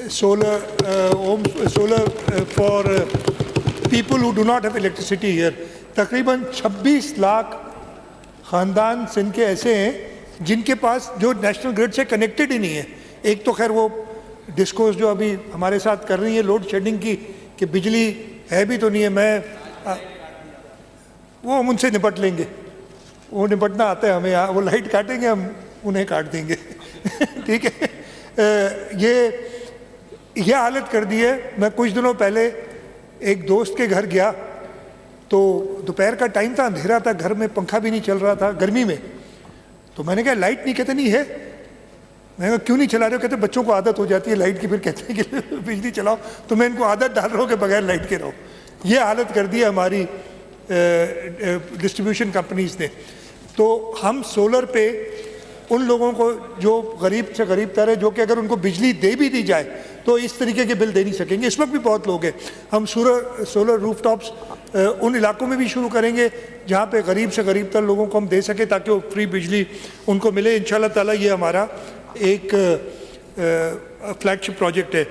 solar for people who do not have electricity here. तकरीबन 26 लाख ख़ानदान सिंध के ऐसे हैं जिनके पास जो नेशनल ग्रिड से कनेक्टेड ही नहीं है। एक तो खैर वो डिस्कोर्स जो अभी हमारे साथ कर रही है लोड शेडिंग की कि बिजली है भी तो नहीं है, वो हम उनसे निपट लेंगे, वो निपटना आता है हमें, वो लाइट काटेंगे हम उन्हें काट देंगे ठीक है। ये हालत कर दी है। मैं कुछ दिनों पहले एक दोस्त के घर गया तो दोपहर का टाइम था, अंधेरा था, घर में पंखा भी नहीं चल रहा था गर्मी में। तो मैंने कहा लाइट नहीं, कहते नहीं है। मैंने कहा क्यों नहीं चला रहे हो? कहते बच्चों को आदत हो जाती है लाइट की, फिर कहते हैं कि बिजली चलाओ। तो मैं इनको आदत डाल रहा हूँ कि बगैर लाइट के रहो। ये हालत कर दी है हमारी डिस्ट्रीब्यूशन कंपनीज ने। तो हम सोलर पे उन लोगों को जो गरीब से गरीब तर है, जो कि अगर उनको बिजली दे भी दी जाए तो इस तरीके के बिल दे नहीं सकेंगे। इस वक्त भी बहुत लोग हैं। हम सोलर रूफटॉप्स उन इलाकों में भी शुरू करेंगे जहाँ पे गरीब से गरीब तर लोगों को हम दे सके ताकि वो फ्री बिजली उनको मिले। इंशाल्लाह ताला ये हमारा एक फ्लैगशिप प्रोजेक्ट है।